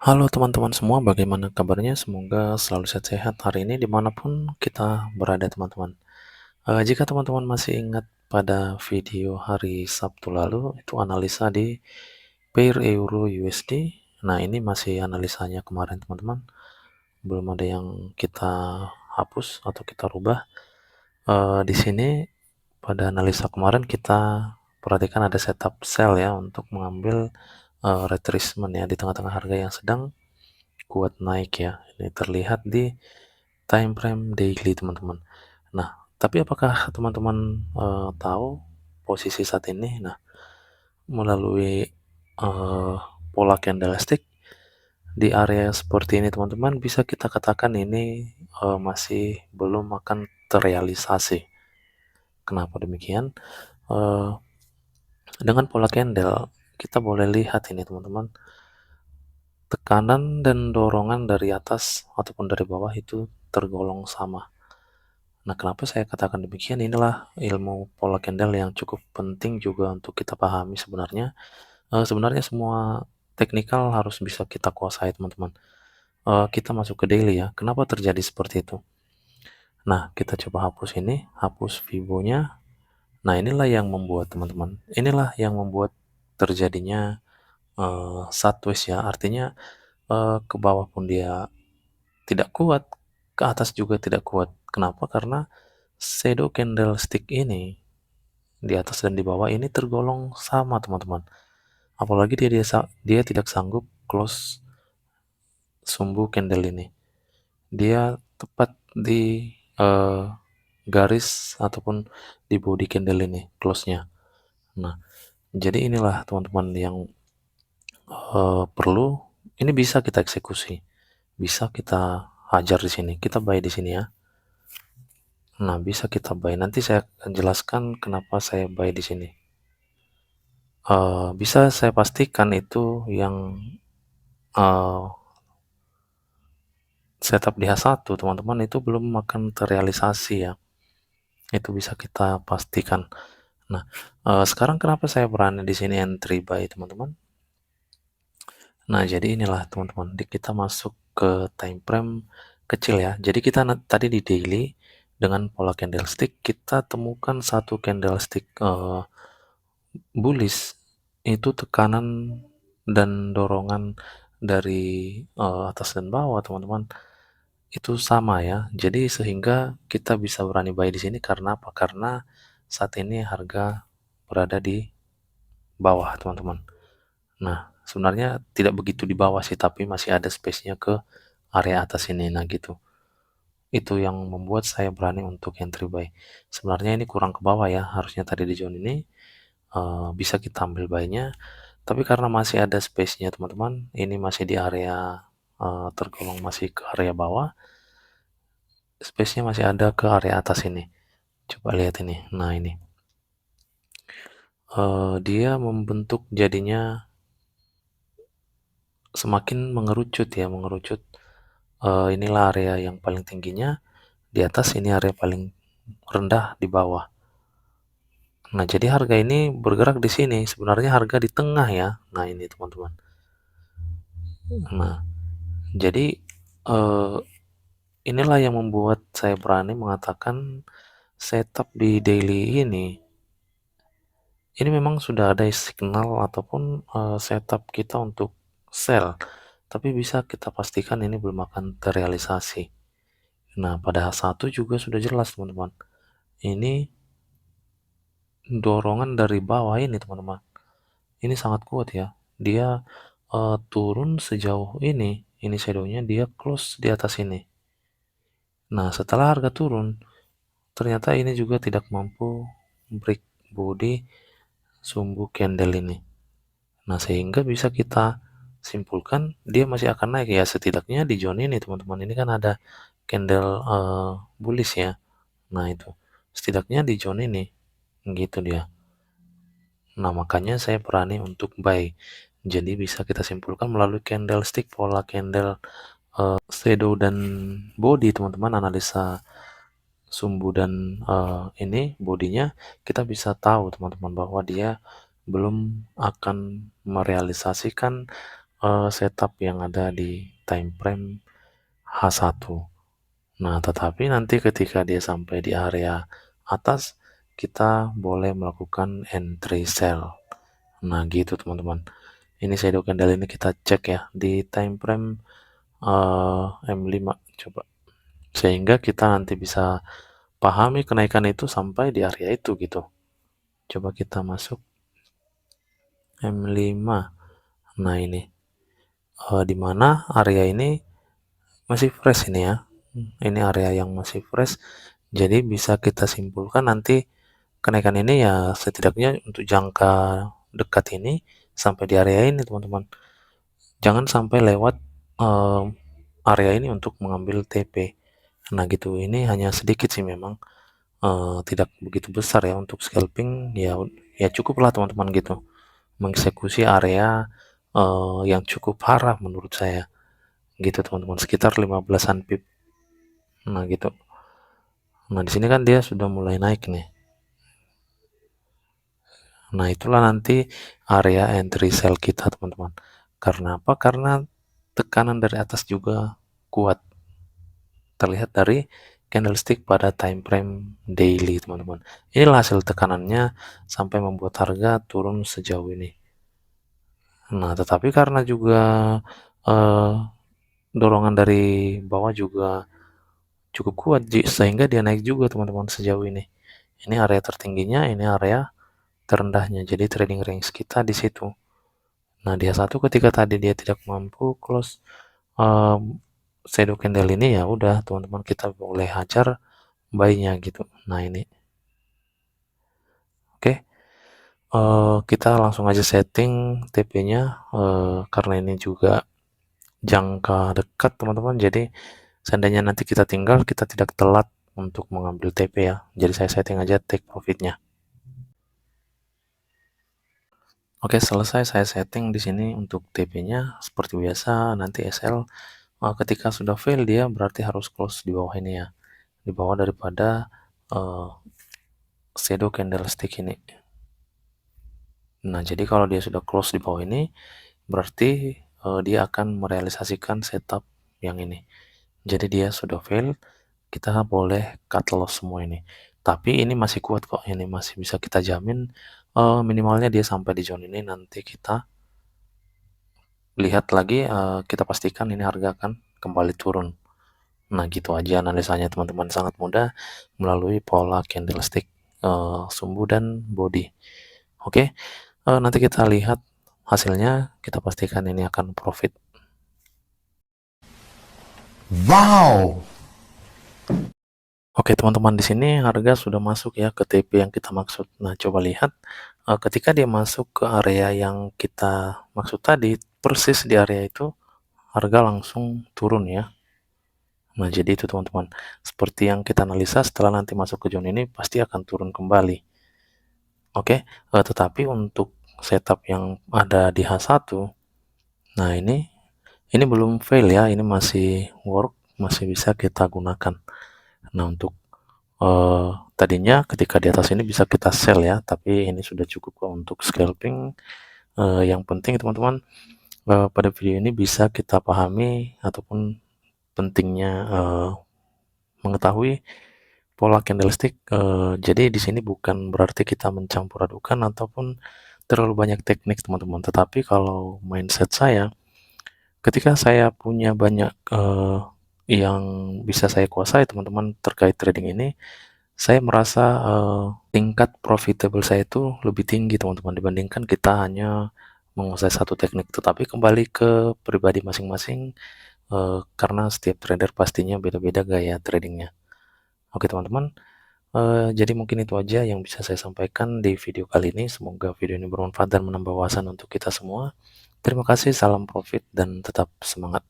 Halo teman-teman semua, bagaimana kabarnya? Semoga selalu sehat-sehat hari ini dimanapun kita berada teman-teman. Jika teman-teman masih ingat pada video hari Sabtu lalu, itu analisa di pair euro USD. Nah ini masih analisanya kemarin teman-teman, belum ada yang kita hapus atau kita rubah. Di sini pada analisa kemarin kita perhatikan ada setup sell ya untuk mengambil retracement ya di tengah-tengah harga yang sedang kuat naik ya. Ini terlihat di time frame daily teman-teman. Nah, tapi apakah teman-teman tahu posisi saat ini? Nah, melalui uh, pola candlestick di area seperti ini teman-teman, bisa kita katakan ini masih belum akan terrealisasi. Kenapa demikian? Uh, dengan pola candle kita boleh lihat ini teman-teman, tekanan dan dorongan dari atas ataupun dari bawah itu tergolong sama. Nah, kenapa saya katakan demikian? Inilah ilmu pola candle yang cukup penting juga untuk kita pahami sebenarnya. Sebenarnya semua teknikal harus bisa kita kuasai, teman-teman. Kita masuk ke daily ya. Kenapa terjadi seperti itu? Nah, kita coba hapus ini, hapus Fibo-nya. Nah, inilah yang membuat teman-teman. Inilah yang membuat terjadinya sideways ya. Artinya ke bawah pun dia tidak kuat, ke atas juga tidak kuat. Kenapa? Karena shadow candlestick ini di atas dan di bawah ini tergolong sama teman-teman. Apalagi dia tidak sanggup close sumbu candle ini. Dia tepat di garis ataupun di body candle ini close-nya. Nah, jadi inilah teman-teman yang perlu. Ini bisa kita eksekusi, bisa kita hajar di sini. Kita buy di sini ya. Nah, bisa kita buy. Nanti saya akan jelaskan kenapa saya buy di sini. Bisa saya pastikan itu yang uh, setup di H1 teman-teman itu belum akan terrealisasi ya, itu bisa kita pastikan. Nah, sekarang kenapa saya berani di sini entry buy teman-teman? Nah, jadi inilah teman-teman, kita masuk ke time frame kecil ya. Jadi kita tadi di daily dengan pola candlestick kita temukan satu candlestick bullish, itu tekanan dan dorongan dari atas dan bawah teman-teman itu sama ya. Jadi sehingga kita bisa berani buy di sini karena apa? Karena saat ini harga berada di bawah, teman-teman. Nah, sebenarnya tidak begitu di bawah sih, tapi masih ada space-nya ke area atas ini. Nah, gitu. Itu yang membuat saya berani untuk entry buy. Sebenarnya ini kurang ke bawah ya, harusnya tadi di zone ini bisa kita ambil buy-nya, tapi karena masih ada space-nya teman-teman, ini masih di area tergolong masih ke area bawah, space-nya masih ada ke area atas ini. Coba lihat ini. Nah, ini. Dia membentuk jadinya semakin mengerucut ya, mengerucut. Inilah area yang paling tingginya, di atas ini area paling rendah di bawah. Nah, jadi harga ini bergerak di sini. Sebenarnya harga di tengah ya. Nah, ini teman-teman. Nah, jadi eh, inilah yang membuat saya berani mengatakan setup di daily ini memang sudah ada signal ataupun setup kita untuk sell, tapi bisa kita pastikan ini belum akan terrealisasi. Nah, pada H1 juga sudah jelas teman-teman, ini dorongan dari bawah ini teman-teman, ini sangat kuat ya. Dia turun sejauh ini shadownya dia close di atas ini. Nah, setelah harga turun, ternyata ini juga tidak mampu break body sumbu candle ini. Nah, sehingga bisa kita simpulkan dia masih akan naik ya, setidaknya di zone ini teman-teman. Ini kan ada candle bullish ya. Nah, itu setidaknya di zone ini gitu dia. Nah, makanya saya berani untuk buy. Jadi bisa kita simpulkan melalui candlestick, pola candle, shadow dan body teman-teman, analisa sumbu dan ini bodinya, kita bisa tahu teman-teman bahwa dia belum akan merealisasikan setup yang ada di time frame H1. Nah, tetapi nanti ketika dia sampai di area atas, kita boleh melakukan entry sell. Nah, gitu teman-teman. Ini shadow candle ini kita cek ya di time frame M5 coba. Sehingga kita nanti bisa pahami kenaikan itu sampai di area itu gitu. Coba kita masuk M5. Nah, ini di mana area ini masih fresh ini ya. Ini area yang masih fresh. Jadi bisa kita simpulkan nanti kenaikan ini ya setidaknya untuk jangka dekat ini sampai di area ini teman-teman. Jangan sampai lewat area ini untuk mengambil TP. Nah gitu, ini hanya sedikit sih memang, tidak begitu besar ya untuk scalping ya, ya cukuplah teman-teman gitu mengeksekusi area yang cukup parah menurut saya gitu teman-teman, sekitar 15-an pip. Nah gitu. Nah di sini kan dia sudah mulai naik nih. Nah itulah nanti area entry sell kita teman-teman. Karena apa? Karena tekanan dari atas juga kuat, terlihat dari candlestick pada time frame daily teman-teman. Inilah hasil tekanannya sampai membuat harga turun sejauh ini. Nah tetapi karena juga eh, dorongan dari bawah juga cukup kuat sehingga dia naik juga teman-teman sejauh ini. Ini area tertingginya, ini area terendahnya. Jadi trading range kita di situ. Nah, dia satu ketika tadi dia tidak mampu close um, shadow candle ini, ya udah teman-teman kita boleh hajar buy-nya gitu. Nah, ini. Oke. Kita langsung aja setting TP-nya karena ini juga jangka dekat teman-teman. Jadi seandainya nanti kita tinggal, kita tidak telat untuk mengambil TP ya. Jadi saya setting aja take profitnya. Oke, selesai saya setting di sini untuk TP-nya seperti biasa. Nanti SL ketika sudah fail dia berarti harus close di bawah ini ya, di bawah daripada uh, shadow candlestick ini. Nah, jadi kalau dia sudah close di bawah ini berarti dia akan merealisasikan setup yang ini. Jadi dia sudah fail, kita boleh cut loss semua ini. Tapi ini masih kuat kok, ini masih bisa kita jamin minimalnya dia sampai di zone ini. Nanti kita lihat lagi, kita pastikan ini harga akan kembali turun. Nah gitu aja analisanya teman-teman, sangat mudah melalui pola candlestick, sumbu dan body. Oke, nanti kita lihat hasilnya, kita pastikan ini akan profit. Wow. Oke teman-teman, di sini harga sudah masuk ya ke TP yang kita maksud. Nah coba lihat, ketika dia masuk ke area yang kita maksud tadi, persis di area itu harga langsung turun ya. Nah jadi itu teman-teman, seperti yang kita analisa, setelah nanti masuk ke zone ini pasti akan turun kembali. Oke, tetapi untuk setup yang ada di H1, nah ini belum fail ya, ini masih work, masih bisa kita gunakan. Nah untuk tadinya ketika di atas ini bisa kita sell ya, tapi ini sudah cukup kok untuk scalping. Yang penting teman-teman, pada video ini bisa kita pahami ataupun pentingnya mengetahui pola candlestick. Jadi di sini bukan berarti kita mencampur adukan ataupun terlalu banyak teknik teman-teman, tetapi kalau mindset saya, ketika saya punya banyak yang bisa saya kuasai teman-teman terkait trading ini, saya merasa tingkat profitable saya itu lebih tinggi teman-teman, dibandingkan kita hanya menguasai satu teknik. Tetapi kembali ke pribadi masing-masing, karena setiap trader pastinya beda-beda gaya tradingnya. Oke teman-teman, jadi mungkin itu aja yang bisa saya sampaikan di video kali ini. Semoga video ini bermanfaat dan menambah wawasan untuk kita semua. Terima kasih, salam profit dan tetap semangat.